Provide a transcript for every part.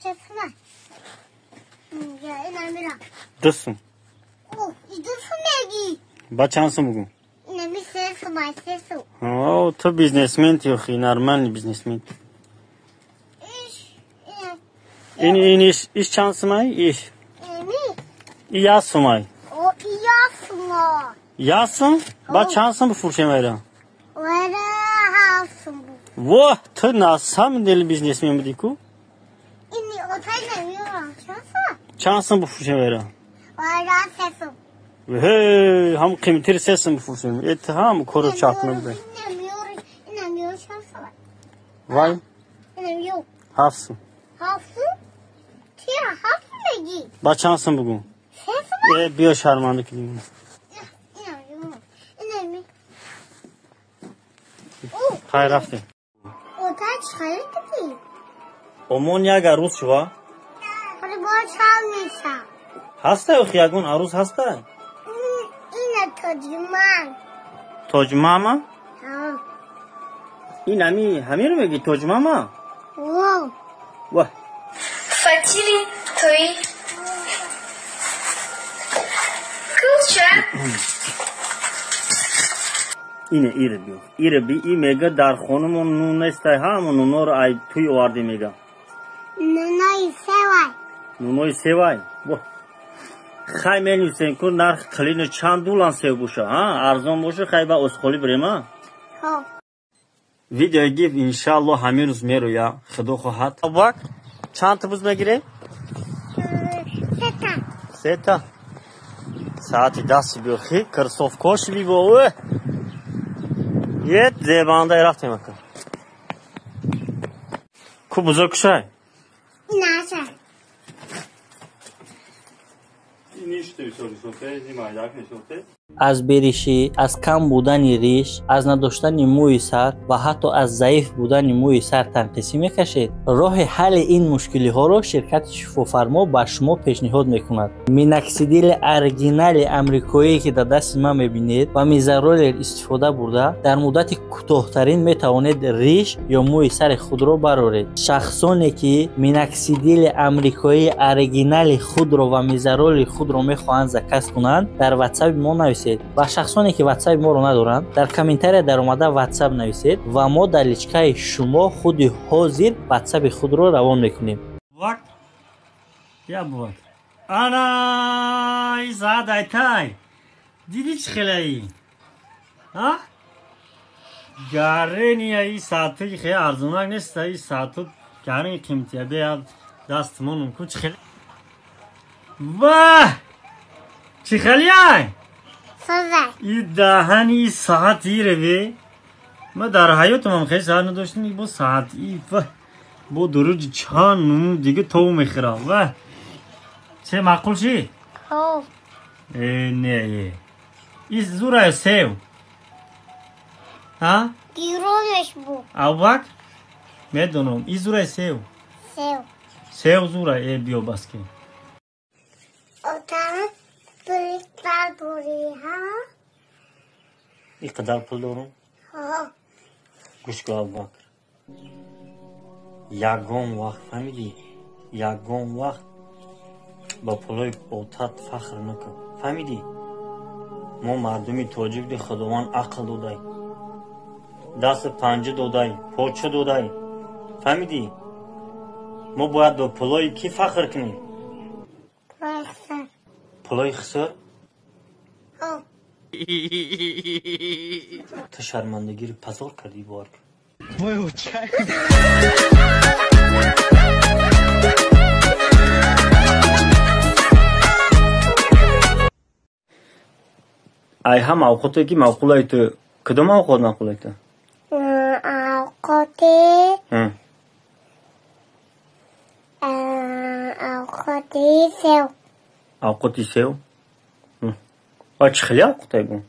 Çesme. Ya inanmıyorum. Dursun. Oh, gidiyorsun Megi. Baçansın bugün. İnanmı sesu, may sesu. Oo, tu biznesmen yok, normal biznesmen. İş şansım ay, iş. İnanmı. Yasım ay. O iyasın o. Yasım? Baçansın bu fırşen veren. Vara halsın bu. Vah, tu nasıl deli biznesmen mi diku? İni otayla yiyorum. Şansa. Çansın bu fırşen veren. Vara sesu. Hey, ham kıymetli sesin bu fırşen. Ham koru çakmıyor be. İnanmıyorum şansa var. Vay. İnanmıyorum. Hafsın. Hafsın? Tia hafsın Megi. Baçansın bugün. Sesu var. Bir şarmandık gibi. İnanmıyorum. İnanmıyorum. Hayır hafte. Otay çıkarır gibi. Omonyaga Rus şu var. Hadi bu çalmışsa. Hasta yok yagun, aruz hasta. Yine tocman. Tocma mı? Tamam. İnami hamir mi ki tocma mı? Wow. Vah. Fatili toy. Kulça. İne iri diyor. İri bir imega dar konumun nunestay hamunu nor ay tuy vardı mega. Nanayı sevay. Nunoy sevay. Vah. Xay menü sen kur nar kılını çandulan sev buşa. Ha arzon buşa xay ba oskoli brema. Ho. Video give inşallah hamiruz mero ya. Xdo xohat. Bak. Çantamız mı gire? Seta. Seta. Saati dast bir xi kırsof koş bir bu. Yet zebanda erafte makı. Kubuzok şay. İnaşa. аз бериши аз кам будани риш аз надоштани мӯи сар ва ҳатто аз заиф будани мӯи сар танқисӣ мекашед роҳи ҳалли ин мушкилиҳоро ширкати шифофармо ба шумо пешниҳод мекунад миноксидили оригинали амрикоие ки дар дасти ман мебинед ва мизаролер истифода бурда дар муддати кӯтоҳтарин метавонед риш ё мӯи сари худро бароред шахсоне ки миноксидили амрикоии оригинали худро ва мизароли худро мехоҳанд заказ кунанд дар ватсаби мо нависед ва шахсоне ки ватсаби моро надоранд дар комментария дар омада ватсап нависед ва мо дар личкаи шумо худи ҳозир ватсаби худро равон мекунем Vakt. Ya bu vakt. Ana, saat aytay. Didi çıkılayı. Ha? Garen ya iyi saati ki arzunak neyse iyi saati garen kimtiye beyaz dastımın ku çıkıl. Vah! Çıkılay. Sözler. İdahani saat iyi revi. Ma dar hayatım xey saat doştum bu saat iyi. Vah. Bu durucu çanın dige tavu mekra. Vah. Çe makul şey? Ho. Ne? İz zuraya sev. Ha? Giroleş bu. Al bak. Medonom. İz zuraya sev. Sev. Sev zuraya biyo baske. Otağın bırıklar buraya ha. Ne kadar pul doğru? Ho. Kuş al bak. Yagon vakt famili. Yagon vakt. با پولای اوتات فخر نکن فهمیدی ما مردمی توجیک دی خداوند عقل دادای دست پنجه دادای پوچه دادای فهمیدی ما باید با پولای کی فخر کنیم Bıraksın. پولای خسر Ho. تو شرمندگی رو پزار کردی بارک Ay ha mavqotu ki mavqulaytu. Kıda mavqot mavqulaytu? Avukatı. Hı. Avukatı sev. Avqoti sev. Hı. Ay çıkılı avqotay bu.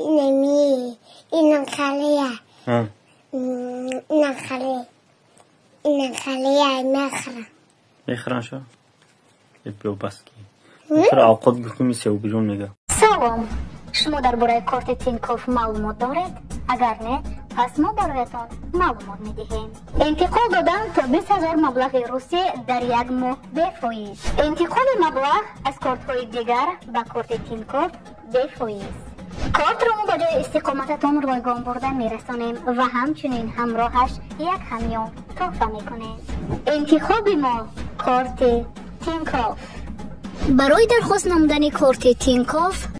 İnemi. İnan kalaya. Hı. İnan kalaya. İnan kalaya mekra. Mekran şu. Yapıyor baski. Sonra avqot bükümü sev bilum nega. Салом. Шумо дар бораи корти Тинкоф маълумот доред? Агар не, پس ما برایتان معلومات میدهیم. انتقال دادن تا 20,000 مبلغ روسی در یک ماه بفایز. انتقال مبلغ از کارت های دیگر به کارت تینکوف بفایز. کارت را ما با جای استقامتتان رایگان برده میرسانیم و همچنین همراهش یک همیان تحفه میکنیم. انتخاب ما کارت تینکوف. برای درخواست نمودن کارت تینکوف